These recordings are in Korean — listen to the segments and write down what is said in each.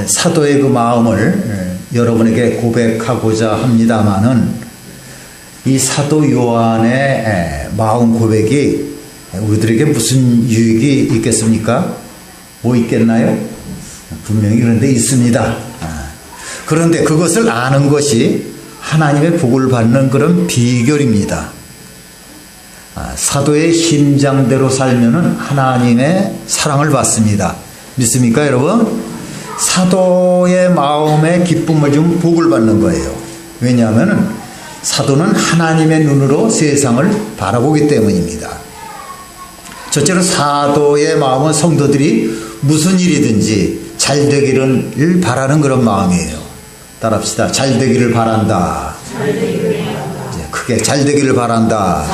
사도의 그 마음을 여러분에게 고백하고자 합니다마는 이 사도 요한의 마음 고백이 우리들에게 무슨 유익이 있겠습니까? 뭐 있겠나요? 분명히 그런 데 있습니다. 그런데 그것을 아는 것이 하나님의 복을 받는 그런 비결입니다. 사도의 심장대로 살면은 하나님의 사랑을 받습니다. 믿습니까, 여러분? 사도의 마음에 기쁨을 주면 복을 받는 거예요. 왜냐하면 사도는 하나님의 눈으로 세상을 바라보기 때문입니다. 첫째로 사도의 마음은 성도들이 무슨 일이든지 잘 되기를 바라는 그런 마음이에요. 따라합시다. 잘 되기를 바란다. 크게 잘 되기를 바란다.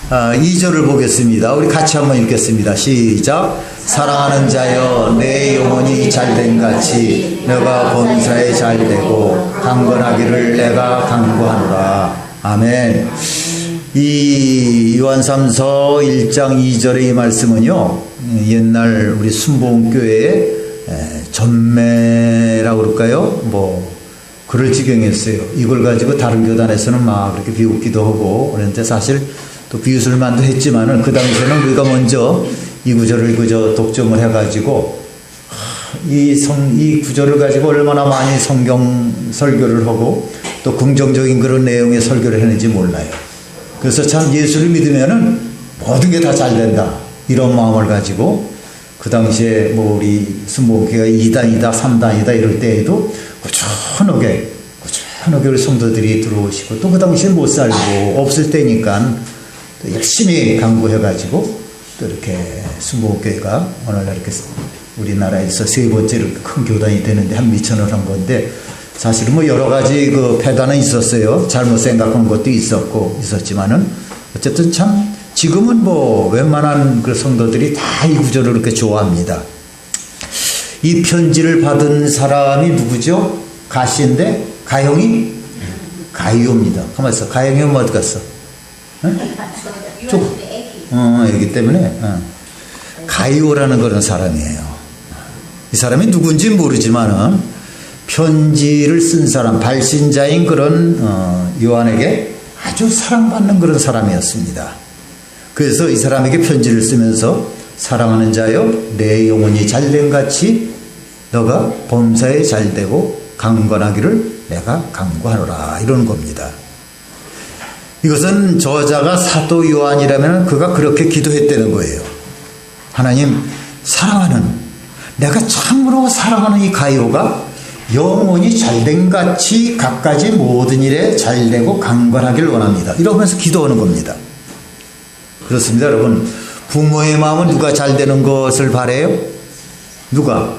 2절을 보겠습니다. 우리 같이 한번 읽겠습니다. 시작. 사랑하는 자여 내 영혼이 잘된 같이 너가 범사에 잘되고 강건하기를 내가 간구하노라. 아멘. 이 요한삼서 1장 2절의 이 말씀은요, 옛날 우리 순복음교회의 전매라고 그럴까요? 그럴 지경이었어요. 이걸 가지고 다른 교단에서는 막 그렇게 비웃기도 하고 그런데 사실 또 비웃을만도 했지만은 그 당시에는 우리가 먼저 이 구절을 그저 독점을 해가지고 이 구절을 가지고 얼마나 많이 성경 설교를 하고 또 긍정적인 그런 내용의 설교를 했는지 몰라요. 그래서 참 예수를 믿으면은 모든 게 다 잘 된다 이런 마음을 가지고 그 당시에 우리 순복음교회가 2단이다 3단이다 이럴 때에도 꾸준하게 우리 성도들이 들어오시고 또 그 당시에 못 살고 없을 때니까 또 열심히 강구해가지고 또 이렇게 순복음교회가 오늘날 이렇게 우리나라에서 세 번째로 큰 교단이 되는데 한 미천을 한 건데 사실은 여러 가지 그 패단은 있었어요. 잘못 생각한 것도 있었지만은 어쨌든 참 지금은 웬만한 그 성도들이 다 이 구절을 그렇게 좋아합니다. 이 편지를 받은 사람이 누구죠? 가시인데 가형이 가이오입니다. 가만히 있어. 가형이 어디 갔어? 애기 때문에 가이오라는 그런 사람이에요. 이 사람이 누군지 모르지만은 편지를 쓴 사람, 발신자인 그런 요한에게 아주 사랑받는 그런 사람이었습니다. 그래서 이 사람에게 편지를 쓰면서 사랑하는 자여 내 영혼이 잘된 같이 너가 범사에 잘되고 강건하기를 내가 간구하노라 이러는 겁니다. 이것은 저자가 사도 요한이라면 그가 그렇게 기도했다는 거예요. 하나님, 사랑하는, 내가 참으로 사랑하는 이 가이오가 영혼이 잘된 같이 갖가지 모든 일에 잘되고 강건하길 원합니다. 이러면서 기도하는 겁니다. 그렇습니다, 여러분. 부모의 마음은 누가 잘되는 것을 바라요? 누가?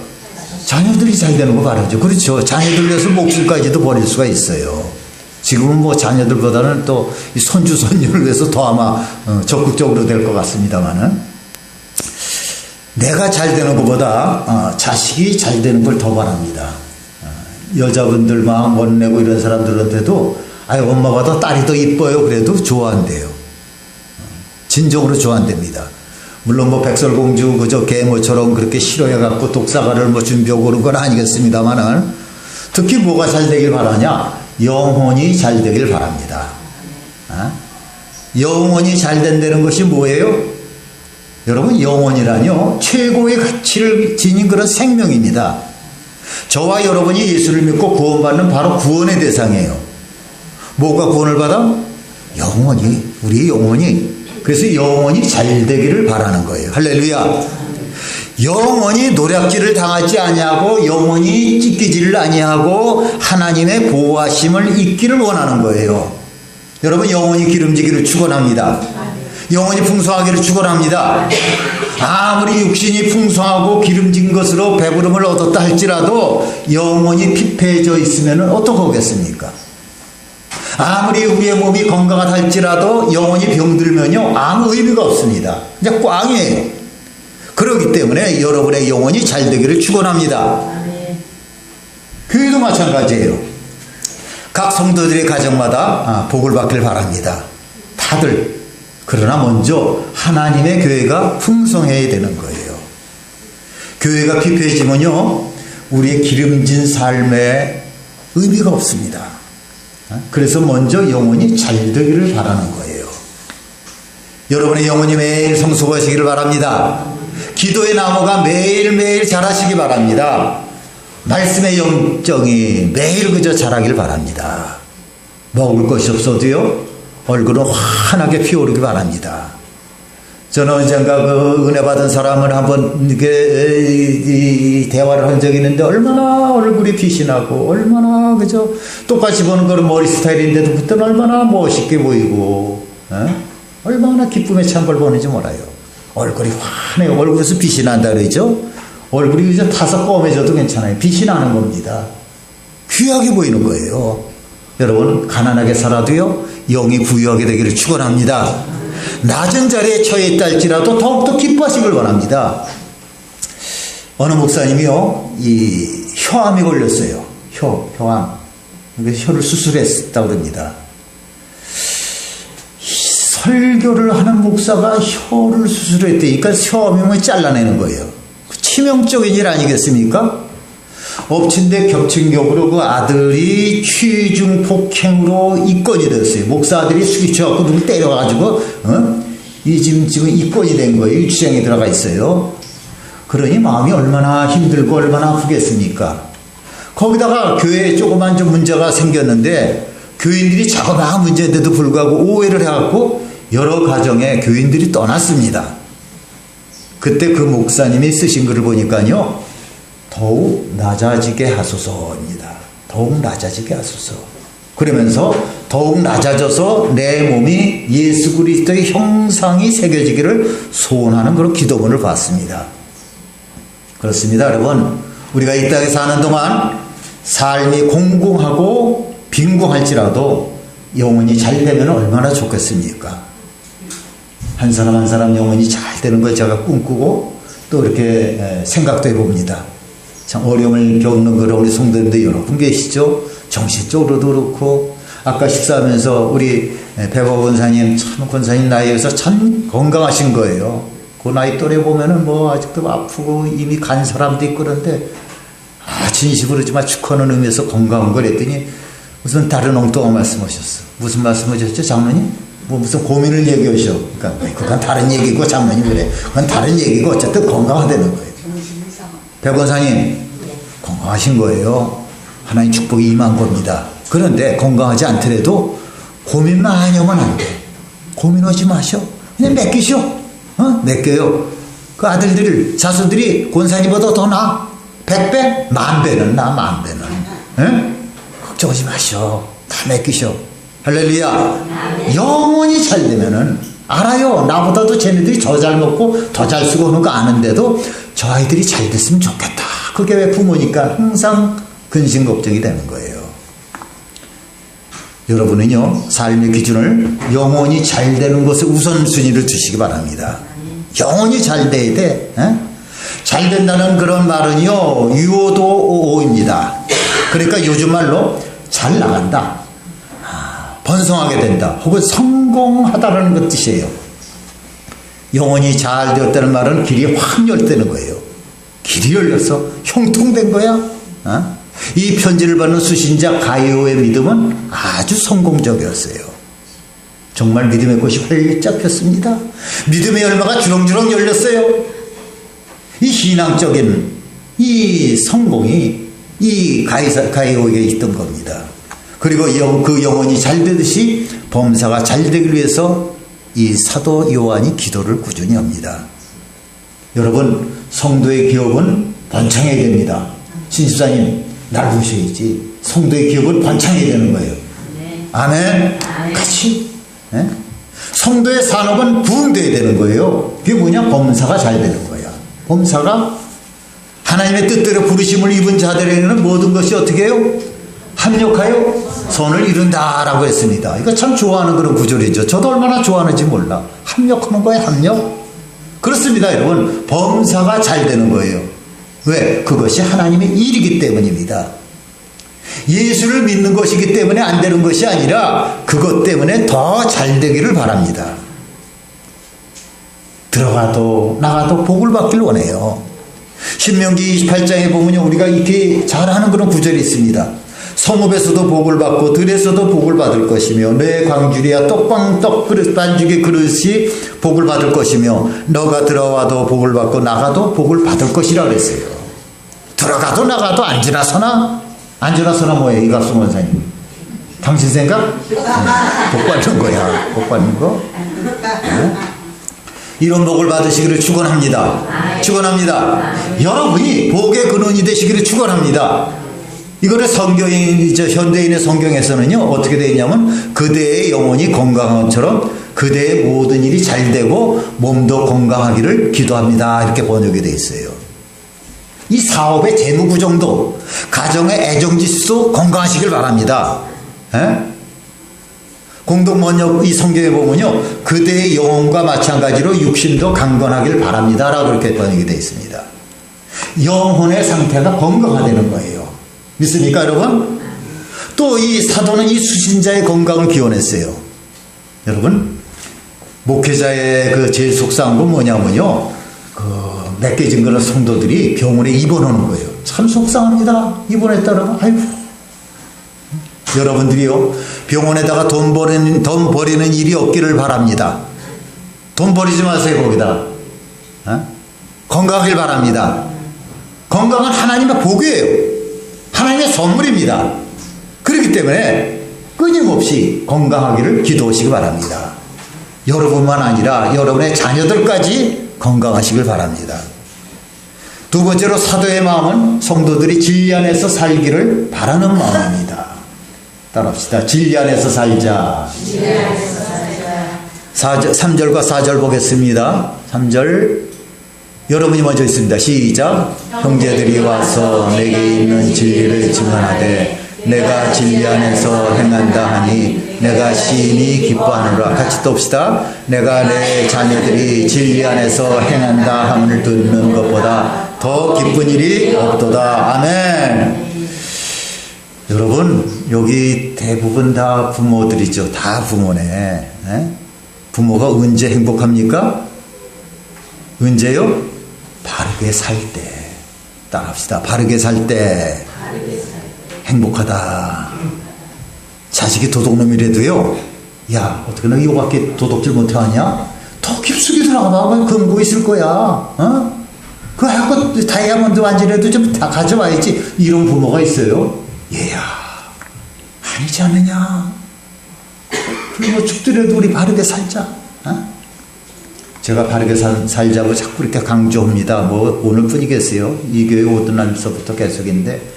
자녀들이 잘되는 거 바라죠. 그렇죠. 자녀들 위해서 목숨까지도 버릴 수가 있어요. 지금은 자녀들보다는 또 이 손주, 손녀를 위해서 더 아마 적극적으로 될 것 같습니다만은 내가 잘 되는 것보다 자식이 잘 되는 걸 더 바랍니다. 여자분들 마음 못 내고 이런 사람들한테도 엄마보다 딸이 더 이뻐요. 그래도 좋아한대요. 진정으로 좋아한답니다. 물론 백설공주 그저 계모처럼 그렇게 싫어해갖고 독사가를 준비하고 그런 건 아니겠습니다만은 특히 뭐가 잘 되길 바라냐? 영혼이 잘 되길 바랍니다. 영혼이 잘 된다는 것이 뭐예요? 여러분, 영혼이라뇨 최고의 가치를 지닌 그런 생명입니다. 저와 여러분이 예수를 믿고 구원받는 바로 구원의 대상이에요. 뭐가 구원을 받아? 영혼이, 우리 영혼이. 그래서 영혼이 잘 되기를 바라는 거예요. 할렐루야. 영혼이 노략질을 당하지 아니하고 영혼이 찢기지를 아니하고 하나님의 보호하심을 잊기를 원하는 거예요. 여러분, 영혼이 기름지기를 축원합니다. 영혼이 풍성하기를 축원합니다. 아무리 육신이 풍성하고 기름진 것으로 배부름을 얻었다 할지라도 영혼이 피폐해져 있으면 어떡하겠습니까? 아무리 우리의 몸이 건강하다 할지라도 영혼이 병들면요 아무 의미가 없습니다. 이제 꽝이에요. 그렇기 때문에 여러분의 영혼이 잘 되기를 축원합니다. 교회도 마찬가지예요. 각 성도들의 가정마다 복을 받길 바랍니다. 다들. 그러나 먼저 하나님의 교회가 풍성해야 되는 거예요. 교회가 피폐해지면요, 우리의 기름진 삶에 의미가 없습니다. 그래서 먼저 영혼이 잘 되기를 바라는 거예요. 여러분의 영혼이 매일 성숙하시기를 바랍니다. 기도의 나무가 매일매일 자라시기 바랍니다. 말씀의 영정이 매일 그저 자라길 바랍니다. 먹을 것이 없어도요, 얼굴은 환하게 피어오르기 바랍니다. 저는 언젠가 그 은혜 받은 사람을 한번 이렇게 대화를 한 적이 있는데, 얼마나 얼굴이 빛이 나고, 얼마나 그저 똑같이 보는 거는 머리 스타일인데도 그때는 얼마나 멋있게 보이고, 얼마나 기쁨에 찬 걸 보는지 몰라요. 얼굴이 환해요. 얼굴에서 빛이 난다 그러죠. 얼굴이 이제 타서 검해져도 괜찮아요. 빛이 나는 겁니다. 귀하게 보이는 거예요. 여러분, 가난하게 살아도요, 영이 부유하게 되기를 축원합니다. 낮은 자리에 처해 있다 할지라도 더욱더 기뻐하시길 원합니다. 어느 목사님이요, 이 혀암이 걸렸어요. 혀암. 혀를 수술했다고 합니다. 설교를 하는 목사가 혀를 수술했다니까 혀암이면 잘라내는 거예요. 치명적인 일 아니겠습니까? 엎친 데 겹친 격으로 그 아들이 취중 폭행으로 입건이 됐어요. 목사 아들이 숙이쳐갖고 누구 때려가지고, 지금 입건이 된 거예요. 유치장에 들어가 있어요. 그러니 마음이 얼마나 힘들고 얼마나 아프겠습니까? 거기다가 교회에 조그만 좀 문제가 생겼는데, 교인들이 자그마한 문제인데도 불구하고 오해를 해갖고 여러 가정에 교인들이 떠났습니다. 그때 그 목사님이 쓰신 글을 보니까요, 더욱 낮아지게 하소서입니다. 더욱 낮아지게 하소서. 그러면서 더욱 낮아져서 내 몸이 예수 그리스도의 형상이 새겨지기를 소원하는 그런 기도문을 봤습니다. 그렇습니다, 여러분. 우리가 이 땅에 사는 동안 삶이 공공하고 빈궁할지라도 영혼이 잘 되면 얼마나 좋겠습니까? 한 사람 한 사람 영혼이 잘 되는 걸 제가 꿈꾸고 또 이렇게 생각도 해봅니다. 참 어려움을 겪는 그런 우리 성도님들 여러분 계시죠? 정신적으로도 그렇고, 아까 식사하면서 우리 배보 권사님, 참 권사님 나이에서 참 건강하신 거예요. 그 나이 또래 보면은 뭐 아직도 아프고 이미 간 사람도 있고 그런데, 진심으로지만 축하하는 의미에서 건강한 걸 했더니 무슨 다른 엉뚱한 말씀하셨어. 무슨 말씀하셨죠, 장로님? 뭐 무슨 고민을 얘기하셔. 그러니까 그건 다른 얘기고, 장로님 그래. 그건 다른 얘기고, 어쨌든 건강하다는 거예요. 백원사님, 건강하신 거예요. 하나님 축복이 임한 겁니다. 그런데 건강하지 않더라도 고민 많이 하면 안 돼. 고민하지 마셔. 그냥 맡기셔. 맡겨요. 그 아들들, 자손들이 권사님보다 더 나아. 100배? 10,000배는 나아, 10,000배는. 걱정하지 마셔. 다 맡기셔. 할렐루야. 영원히 잘 되면은, 알아요. 나보다도 쟤네들이 더 잘 먹고 더 잘 쓰고 하는 거 아는데도 저 아이들이 잘 됐으면 좋겠다. 그게 왜 부모니까 항상 근심 걱정이 되는 거예요. 여러분은요, 삶의 기준을 영원히 잘 되는 것에 우선순위를 두시기 바랍니다. 영원히 잘 돼야 돼. 잘 된다는 그런 말은요, 유오도오입니다. 그러니까 요즘 말로 잘 나간다, 번성하게 된다, 혹은 성공하다라는 것 뜻이에요. 영원히 잘 되었다는 말은 길이 확 열대는 거예요. 길이 열려서 형통된 거야. 이 편지를 받는 수신자 가이오의 믿음은 아주 성공적이었어요. 정말 믿음의 꽃이 활짝 폈습니다. 믿음의 열매가 주렁주렁 열렸어요. 이 신앙적인 이 성공이 이 가이오에게 있던 겁니다. 그리고 그 영혼이 잘 되듯이 범사가 잘 되기 위해서 이 사도 요한이 기도를 꾸준히 합니다. 여러분, 성도의 기업은 번창해야 됩니다. 신집사님, 날 보셔야지. 성도의 기업은 번창해야 되는 거예요. 네. 아멘. 같이. 네? 성도의 산업은 부흥돼야 되는 거예요. 그게 뭐냐? 범사가 잘 되는 거야. 범사가 하나님의 뜻대로 부르심을 입은 자들에게는 모든 것이 어떻게 해요? 합력하여 선을 이룬다라고 했습니다. 이거 참 좋아하는 그런 구절이죠. 저도 얼마나 좋아하는지 몰라. 합력하는 거예요, 합력. 그렇습니다, 여러분. 범사가 잘 되는 거예요. 왜? 그것이 하나님의 일이기 때문입니다. 예수를 믿는 것이기 때문에 안 되는 것이 아니라 그것 때문에 더 잘 되기를 바랍니다. 들어가도 나가도 복을 받길 원해요. 신명기 28장에 보면요, 우리가 이렇게 잘하는 그런 구절이 있습니다. 성읍에서도 복을 받고 들에서도 복을 받을 것이며 내 광주리야 떡 그릇 반죽의 그릇이 복을 받을 것이며 너가 들어와도 복을 받고 나가도 복을 받을 것이라 그랬어요. 들어가도 나가도 앉으나 서나 뭐예요? 이갑수 원사님, 당신 생각? 복 받는 거야. 복 받는 거. 이런 복을 받으시기를 축원합니다. 축원합니다. 여러분이 복의 근원이 되시기를 축원합니다. 이거를 현대인의 성경에서는요, 어떻게 되어 있냐면, 그대의 영혼이 건강한 것처럼 그대의 모든 일이 잘 되고 몸도 건강하기를 기도합니다. 이렇게 번역이 되어 있어요. 이 사업의 재무구정도, 가정의 애정지수도 건강하시길 바랍니다. 공동번역 이 성경에 보면요, 그대의 영혼과 마찬가지로 육신도 강건하길 바랍니다. 라고 그렇게 번역이 되어 있습니다. 영혼의 상태가 건강하다는 거예요. 믿습니까, 여러분? 또 이 사도는 이 수신자의 건강을 기원했어요. 여러분, 목회자의 그 제일 속상한 건 뭐냐면요, 맺겨진 그런 성도들이 병원에 입원하는 거예요. 참 속상합니다. 입원했다라고. 아이고. 여러분들이요, 병원에다가 돈 버리는 일이 없기를 바랍니다. 돈 버리지 마세요, 거기다. 건강하길 바랍니다. 건강은 하나님의 복이에요. 하나님의 선물입니다. 그렇기 때문에 끊임없이 건강하기를 기도하시기 바랍니다. 여러분만 아니라 여러분의 자녀들까지 건강하시길 바랍니다. 두 번째로 사도의 마음은 성도들이 진리 안에서 살기를 바라는 마음입니다. 따라합시다. 진리 안에서 살자. 3절과 4절 보겠습니다. 3절 여러분이 먼저 있습니다. 시작. 형제들이 와서 내게 있는 진리를 증언하되 내가 진리 안에서 행한다 하니 내가 심히 기뻐하노라. 같이 또 봅시다. 내가 내 자녀들이 진리 안에서 행한다 함을 듣는 것보다 더 기쁜 일이 없도다. 아멘. 여러분, 여기 대부분 다 부모들이죠. 다 부모네. 부모가 언제 행복합니까? 언제요? 바르게 살 때. 따라합시다. 바르게 살 때 행복하다. 자식이 도둑놈이라도요, 야, 어떻게 너 이거밖에 도둑질 못하냐? 더 깊숙이 들어가봐. 금고 있을 거야. 그거 하고 다이아몬드 완전해도 좀 다 가져와야지. 이런 부모가 있어요. 얘야, 아니지 않느냐? 그리고 죽더라도 우리 바르게 살자. 제가 바르게 살자고 자꾸 이렇게 강조합니다. 뭐 오늘뿐이겠어요. 이 교회 오던 날서부터 계속인데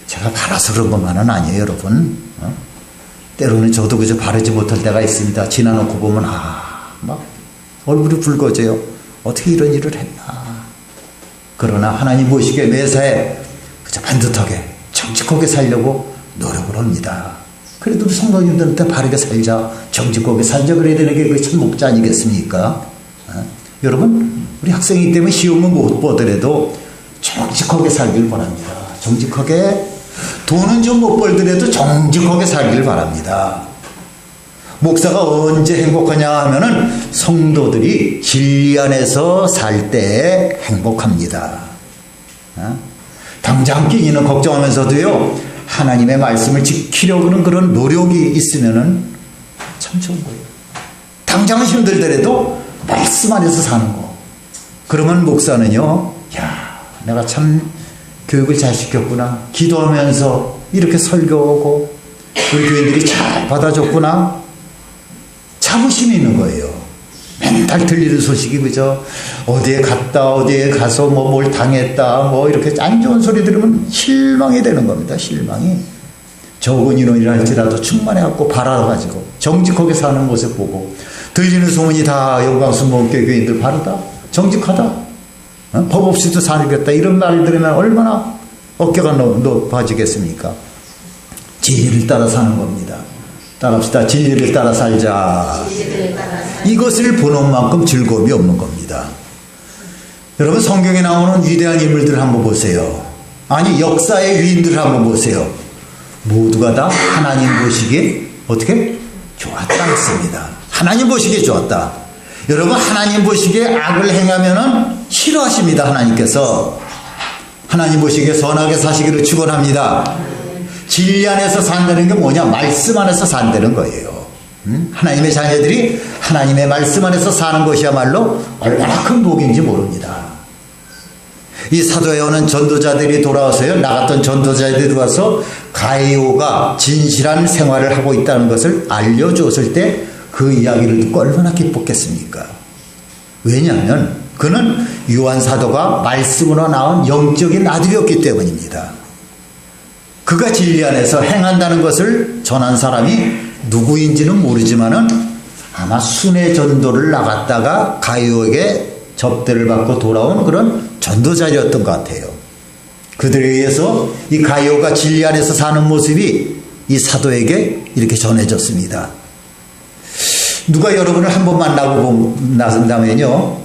제가 바라서 그런 것만은 아니에요, 여러분. 때로는 저도 그저 바르지 못할 때가 있습니다. 지나놓고 보면 막 얼굴이 붉어져요. 어떻게 이런 일을 했나. 그러나 하나님 보시기에 매사에 그저 반듯하게 정직하게 살려고 노력을 합니다. 그래도 우리 성도님들한테 바르게 살자, 정직하게 살자 그래야 되는 게 참 목자 아니겠습니까? 여러분, 우리 학생이기 때문에 시험은 못 보더라도 정직하게 살길 바랍니다. 정직하게, 돈은 좀 못 벌더라도 정직하게 살길 바랍니다. 목사가 언제 행복하냐 하면은 성도들이 진리 안에서 살 때 행복합니다. 당장 끼니는 걱정하면서도요, 하나님의 말씀을 지키려고 하는 그런 노력이 있으면은 참 좋은 거예요. 당장은 힘들더라도 말씀 안에서 사는 거. 그러면 목사는요, 야, 내가 참 교육을 잘 시켰구나. 기도하면서 이렇게 설교하고 우리 교인들이 잘 받아줬구나. 자부심이 있는 거예요. 맨날 들리는 소식이 그죠? 어디에 갔다, 어디에 가서 뭘 당했다, 이렇게 안 좋은 소리 들으면 실망이 되는 겁니다. 실망이. 적은 인원이라 할지라도 충만해갖고 바라가지고 정직하게 사는 모습 보고 들리는 소문이 다 영광순복음교회 교인들 바르다, 정직하다, 법 없이도 살겠다, 이런 말 들으면 얼마나 어깨가 높아지겠습니까? 진리를 따라 사는 겁니다. 따라합시다. 진리를 따라 살자. 이것을 보는 만큼 즐거움이 없는 겁니다. 여러분, 성경에 나오는 위대한 인물들 한번 보세요. 아니, 역사의 위인들 한번 보세요. 모두가 다 하나님 보시기에 어떻게? 좋았다 했습니다. 하나님 보시기에 좋았다. 여러분, 하나님 보시기에 악을 행하면은 싫어하십니다. 하나님께서. 하나님 보시기에 선하게 사시기를 축원합니다. 진리 안에서 산다는 게 뭐냐? 말씀 안에서 산다는 거예요. 하나님의 자녀들이 하나님의 말씀 안에서 사는 것이야말로 얼마나 큰 복인지 모릅니다. 이 사도에 오는 전도자들이 돌아와서요, 나갔던 전도자들이 들어와서 가이오가 진실한 생활을 하고 있다는 것을 알려주었을 때 그 이야기를 듣고 얼마나 기뻤겠습니까? 왜냐하면 그는 요한 사도가 말씀으로 나온 영적인 아들이었기 때문입니다. 그가 진리 안에서 행한다는 것을 전한 사람이 누구인지는 모르지만은 아마 순회 전도를 나갔다가 가이오에게 접대를 받고 돌아온 그런 전도자였던 것 같아요. 그들에 의해서 이 가이오가 진리 안에서 사는 모습이 이 사도에게 이렇게 전해졌습니다. 누가 여러분을 한번 만나고 나선다면요,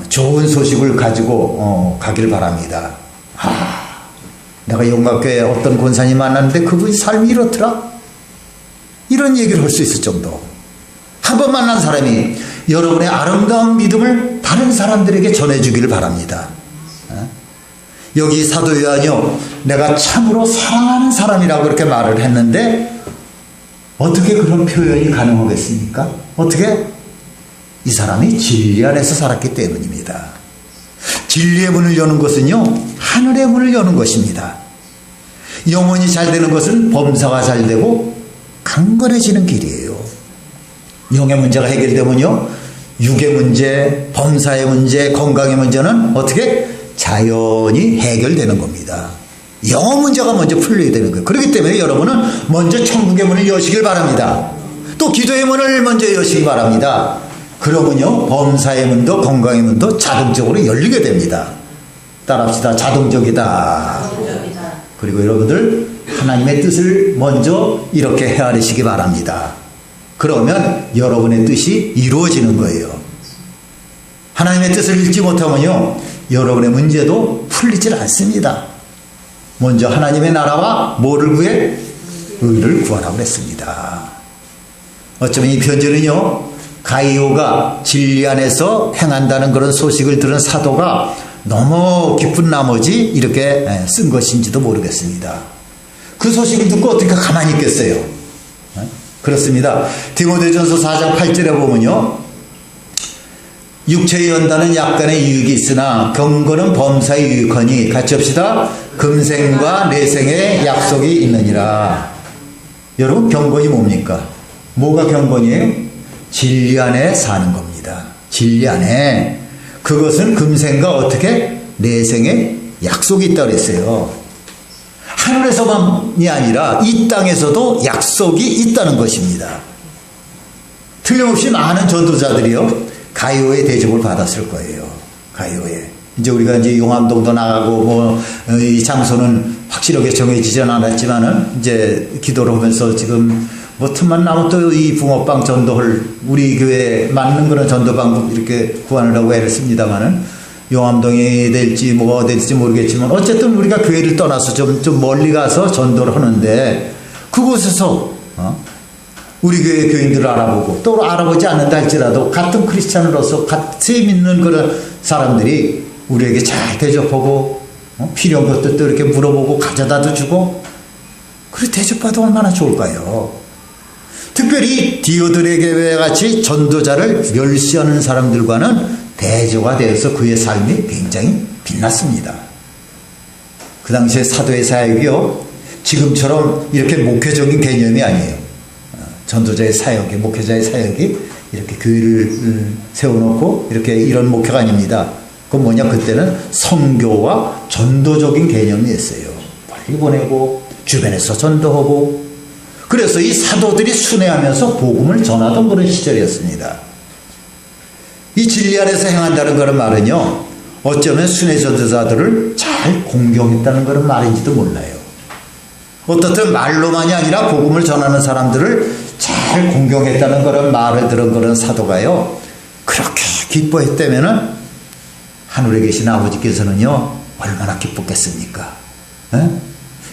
좋은 소식을 가지고 가기를 바랍니다. 내가 용각교회 어떤 권사님 만났는데 그분이 삶이 이렇더라? 이런 얘기를 할 수 있을 정도. 한 번 만난 사람이 여러분의 아름다운 믿음을 다른 사람들에게 전해주기를 바랍니다. 여기 사도 요한이요, 내가 참으로 사랑하는 사람이라고 그렇게 말을 했는데 어떻게 그런 표현이 가능하겠습니까? 어떻게? 이 사람이 진리 안에서 살았기 때문입니다. 진리의 문을 여는 것은요, 하늘의 문을 여는 것입니다. 영혼이 잘 되는 것은 범사가 잘 되고 강건해지는 길이에요. 영의 문제가 해결되면요, 육의 문제, 범사의 문제, 건강의 문제는 어떻게? 자연히 해결되는 겁니다. 영혼 문제가 먼저 풀려야 되는 거예요. 그렇기 때문에 여러분은 먼저 천국의 문을 여시길 바랍니다. 또 기도의 문을 먼저 여시기 바랍니다. 그러면요, 범사의 문도 건강의 문도 자동적으로 열리게 됩니다. 따라합시다. 자동적이다. 그리고 여러분들 하나님의 뜻을 먼저 이렇게 헤아리시기 바랍니다. 그러면 여러분의 뜻이 이루어지는 거예요. 하나님의 뜻을 읽지 못하면요, 여러분의 문제도 풀리질 않습니다. 먼저 하나님의 나라와 뭐를 구해? 의를 구하라고 했습니다. 어쩌면 이 편지는요, 가이오가 진리 안에서 행한다는 그런 소식을 들은 사도가 너무 기쁜 나머지 이렇게 쓴 것인지도 모르겠습니다. 그 소식을 듣고 어떻게 가만히 있겠어요? 그렇습니다. 디모데전서 4장 8절에 보면요, 육체의 연단은 약간의 유익이 있으나 경건은 범사에 유익하니 같이 합시다. 금생과 내생의 약속이 있느니라. 여러분, 경건이 뭡니까? 뭐가 경건이에요? 진리 안에 사는 겁니다. 진리 안에. 그것은 금생과 어떻게? 내생의 약속이 있다고 했어요. 하늘에서만이 아니라 이 땅에서도 약속이 있다는 것입니다. 틀림없이 많은 전도자들이요, 가이오의 대접을 받았을 거예요. 가이오에. 이제 우리가 이제 용암동도 나가고 이 장소는 확실하게 정해지진 않았지만은 이제 기도를 하면서 지금 틈만 나면 또 이 붕어빵 전도를 우리 교회에 맞는 그런 전도 방법 이렇게 구하느라고 애를 씁니다만은 용암동이 될지 뭐가 될지 모르겠지만 어쨌든 우리가 교회를 떠나서 좀 멀리 가서 전도를 하는데 그곳에서 우리 교회 교인들을 알아보고 또 알아보지 않는다 할지라도 같은 크리스찬으로서 같이 믿는 그런 사람들이 우리에게 잘 대접하고 필요한 것들도 이렇게 물어보고 가져다도 주고 그렇게 대접받아 얼마나 좋을까요? 특별히 디오드레 같이 전도자를 멸시하는 사람들과는 대조가 되어서 그의 삶이 굉장히 빛났습니다. 그 당시에 사도의 사역이요, 지금처럼 이렇게 목회적인 개념이 아니에요. 전도자의 사역이, 목회자의 사역이 이렇게 교회를 세워놓고 이렇게 이런 목회가 아닙니다. 그건 뭐냐? 그때는 선교와 전도적인 개념이었어요. 멀리 보내고 주변에서 전도하고, 그래서 이 사도들이 순회하면서 복음을 전하던 그런 시절이었습니다. 이 진리 안에서 행한다는 그런 말은요, 어쩌면 순회 전도자들을 잘 공경했다는 그런 말인지도 몰라요. 어떻든 말로만이 아니라 복음을 전하는 사람들을 잘 공경했다는 그런 말을 들은 그런 사도가요, 그렇게 기뻐했다면은 하늘에 계신 아버지께서는요 얼마나 기뻤겠습니까? 에?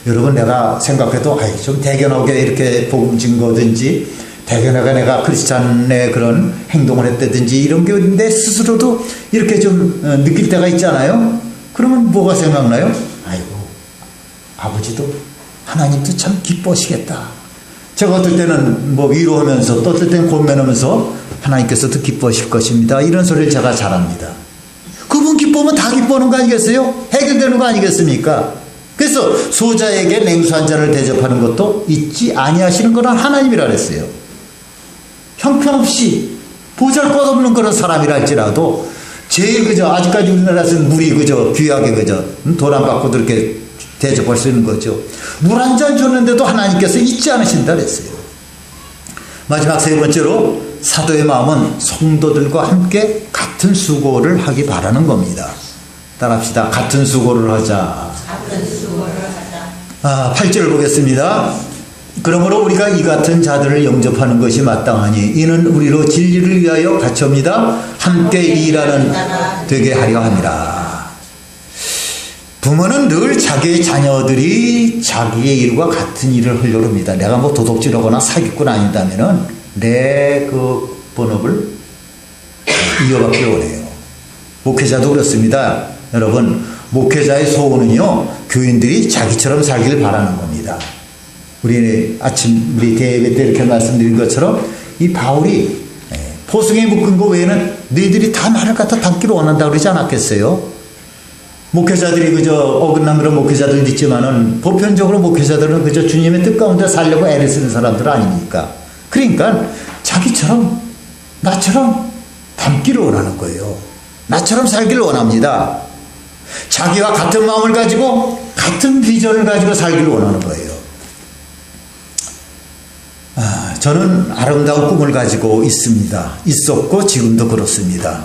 여러분, 내가 생각해도 좀 대견하게 이렇게 복음 증거든지 대견하게 내가 크리스찬의 그런 행동을 했다든지 이런 게 내 스스로도 이렇게 좀 느낄 때가 있잖아요. 그러면 뭐가 생각나요? 아버지도 하나님도 참 기뻐하시겠다. 제가 어떨 때는 뭐 위로하면서 또 어떨 때는 권면하면서 하나님께서도 기뻐하실 것입니다. 이런 소리를 제가 잘합니다. 그분 기뻐하면 다 기뻐하는 거 아니겠어요? 해결되는 거 아니겠습니까? 그래서 소자에게 냉수 한 잔을 대접하는 것도 잊지 아니하시는 거는 하나님이라 그랬어요. 형편없이 보잘것없는 그런 사람이라 할지라도 제일 그저 아직까지 우리나라에서는 물이 그저 귀하게 그저 돈 안 받고도 이렇게 대접할 수 있는 거죠. 물 한 잔 줬는데도 하나님께서 잊지 않으신다 그랬어요. 마지막 세 번째로 사도의 마음은 성도들과 함께 같은 수고를 하기 바라는 겁니다. 따라합시다. 같은 수고를 하자. 같은 수고를 하자. 8절을 보겠습니다. 그러므로 우리가 이 같은 자들을 영접하는 것이 마땅하니 이는 우리로 진리를 위하여 같이옵니다. 함께 일하는 되게 하려 함이라. 부모는 늘 자기의 자녀들이 자기의 일과 같은 일을 하려고 합니다. 내가 뭐 도둑질하거나 사기꾼 아닌다면은 내 그 본업을 이어받기 원해요. 목회자도 그렇습니다. 여러분, 목회자의 소원은요, 교인들이 자기처럼 살기를 바라는 겁니다. 우리 아침 우리 대회 때 이렇게 말씀드린 것처럼 이 바울이 포승에 묶은 거 외에는 너희들이 다 나를 갖다 닮기를 원한다고 그러지 않았겠어요? 목회자들이 그저 어긋난 그런 목회자들도 있지만은 보편적으로 목회자들은 그저 주님의 뜻 가운데 살려고 애를 쓰는 사람들 아닙니까? 그러니까 자기처럼 나처럼 닮기를 원하는 거예요. 나처럼 살기를 원합니다. 자기와 같은 마음을 가지고 같은 비전을 가지고 살기를 원하는 거예요. 저는 아름다운 꿈을 가지고 있습니다. 있었고 지금도 그렇습니다.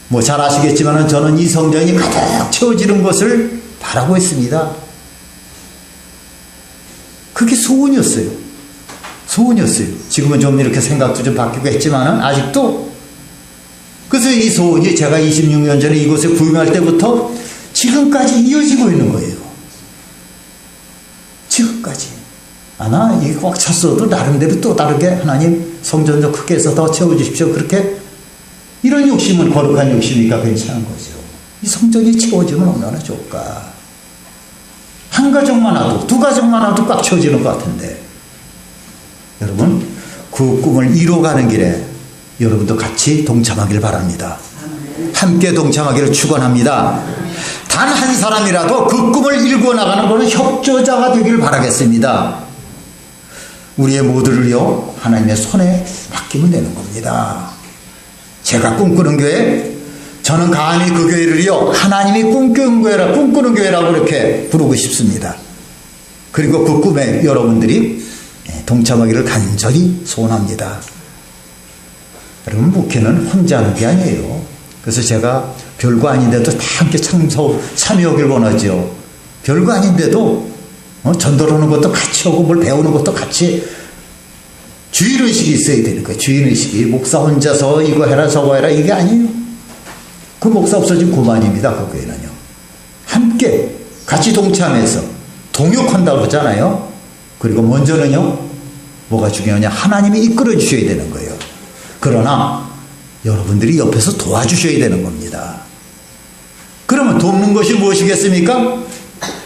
뭐 잘 아시겠지만 저는 이 성전이 가득 채워지는 것을 바라고 있습니다. 그게 소원이었어요. 소원이었어요. 지금은 좀 이렇게 생각도 좀 바뀌고 했지만 아직도. 그래서 이 소원이 제가 26년 전에 이곳에 부임할 때부터 지금까지 이어지고 있는 거예요. 지금까지. 나 이게 꽉 찼어도 나름대로 또 다르게 하나님 성전 좀 크게 해서 더 채워주십시오. 그렇게 이런 욕심은 거룩한 욕심이니까 괜찮은 거죠. 이 성전이 채워지면 얼마나 좋을까. 한 가정만 와도 두 가정만 와도 꽉 채워지는 것 같은데 여러분 그 꿈을 이뤄가는 길에 여러분도 같이 동참하길 바랍니다. 함께 동참하기를 축원합니다. 단 한 사람이라도 그 꿈을 이루고 나가는 것은 협조자가 되길 바라겠습니다. 우리의 모두를요 하나님의 손에 맡기면 되는 겁니다. 제가 꿈꾸는 교회, 저는 감히 그 교회를요 하나님이 꿈꾸는 교회라고 이렇게 부르고 싶습니다. 그리고 그 꿈에 여러분들이 동참하기를 간절히 소원합니다. 여러분 목회는 혼자 하는 게 아니에요. 그래서 제가 별거 아닌데도 다 함께 참여하길 원하죠. 별거 아닌데도 전도하는 것도 같이 하고 뭘 배우는 것도 같이 주인의식이 있어야 되는 거예요. 주인의식이 목사 혼자서 이거 해라 저거 해라 이게 아니에요. 그 목사 없어진 고만입니다. 그 교회는요. 함께 같이 동참해서 동역한다고 그러잖아요. 그리고 먼저는요 뭐가 중요하냐 하나님이 이끌어 주셔야 되는 거예요. 그러나 여러분들이 옆에서 도와주셔야 되는 겁니다. 그러면 돕는 것이 무엇이겠습니까?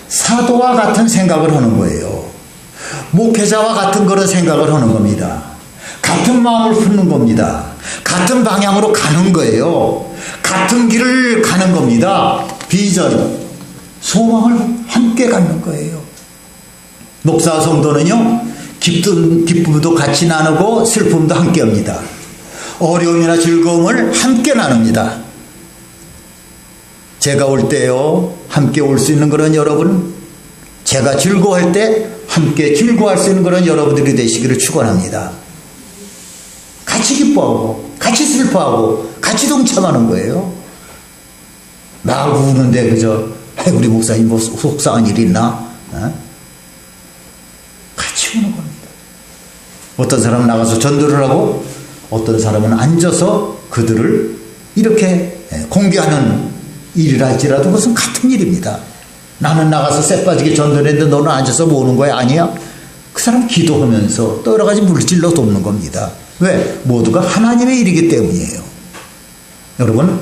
사도와 같은 생각을 하는 거예요. 목회자와 같은 그런 생각을 하는 겁니다. 같은 마음을 품는 겁니다. 같은 방향으로 가는 거예요. 같은 길을 가는 겁니다. 비전, 소망을 함께 갖는 거예요. 목사와 성도는요 기쁨도 같이 나누고 슬픔도 함께 합니다. 어려움이나 즐거움을 함께 나눕니다. 제가 올 때요 함께 올 수 있는 그런 여러분, 제가 즐거워할 때 함께 즐거워할 수 있는 그런 여러분들이 되시기를 축원합니다. 같이 기뻐하고 같이 슬퍼하고 같이 동참하는 거예요. 나 우는데 그저 우리 목사님 뭐 속상한 일이 있나? 같이 우는 겁니다. 어떤 사람은 나가서 전도를 하고 어떤 사람은 앉아서 그들을 이렇게 공개하는 일이라 할지라도 그것은 같은 일입니다. 나는 나가서 쎄 빠지게 전도를 했는데 너는 앉아서 모으는 거야? 아니야. 그 사람 기도하면서 또 여러 가지 물질로 돕는 겁니다. 왜? 모두가 하나님의 일이기 때문이에요. 여러분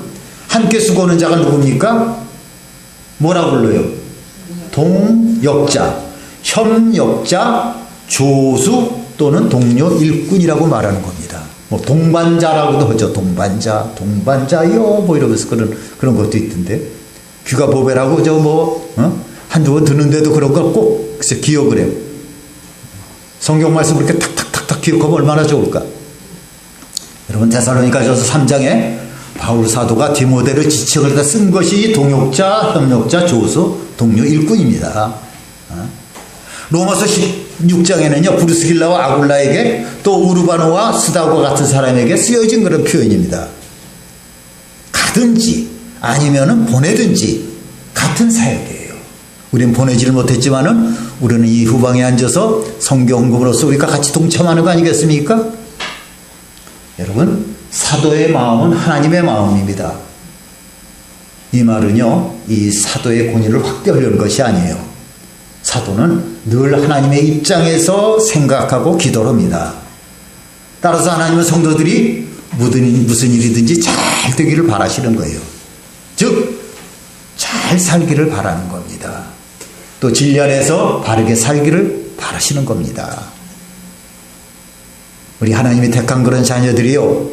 함께 수고하는 자가 누굽니까? 뭐라고 불러요? 동역자, 협력자, 조수 또는 동료 일꾼이라고 말하는 겁니다. 뭐 동반자라고도 하죠. 동반자요 뭐 이러면서 그런 것도 있던데 귀가 보배라고 한두 번 듣는데도 그런 걸 꼭 기억을 해요. 성경 말씀 그렇게 탁탁탁탁 기억하면 얼마나 좋을까. 여러분 데살로니가전서 3장에 바울 사도가 디모데를 지칭을 다 쓴 것이 동역자, 협력자, 조수, 동료 일꾼입니다. 로마서 16장에는요 브루스길라와 아굴라에게 또 우르바노와 스다고와 같은 사람에게 쓰여진 그런 표현입니다. 가든지 아니면은 보내든지 같은 사역이에요. 우리는 보내지를 못했지만은 우리는 이 후방에 앉아서 성경 공부로서 우리가 같이 동참하는 거 아니겠습니까? 여러분 사도의 마음은 하나님의 마음입니다. 이 말은요 이 사도의 권위를 확대하려는 것이 아니에요. 사도는 늘 하나님의 입장에서 생각하고 기도를 합니다. 따라서 하나님은 성도들이 무슨 일이든지 잘 되기를 바라시는 거예요. 즉 잘 살기를 바라는 겁니다. 또 진리 안에서 바르게 살기를 바라시는 겁니다. 우리 하나님이 택한 그런 자녀들이요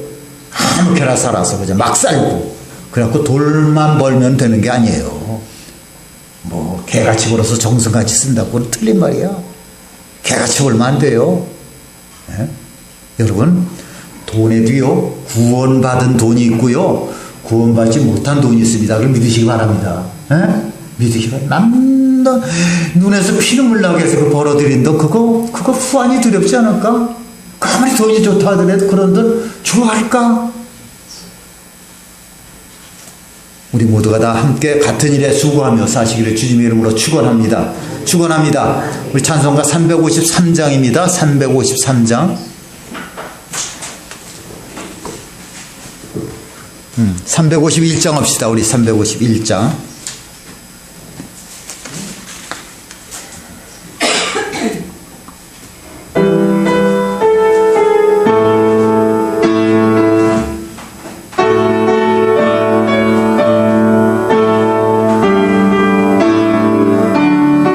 아무렇게나 살아서 그냥 막 살고 그래갖고 돌만 벌면 되는 게 아니에요. 뭐 개같이 벌어서 정성같이 쓴다고 그건 틀린 말이야. 개같이 벌면 안 돼요. 네? 여러분 돈에도요 구원받은 돈이 있고요 구원받지 못한 돈이 있습니다. 그걸 믿으시기 바랍니다. 네? 믿으시기 바랍니다. 남도 눈에서 피눈물 나게 해서 그 벌어들인 돈 그거 후환이 두렵지 않을까? 아무리 돈이 좋다 하더라도 그런 돈 좋아할까? 우리 모두가 다 함께 같은 일에 수고하며 사시기를 주님의 이름으로 축원합니다. 우리 찬송가 353장입니다. 353장. 351장 합시다. 우리 351장.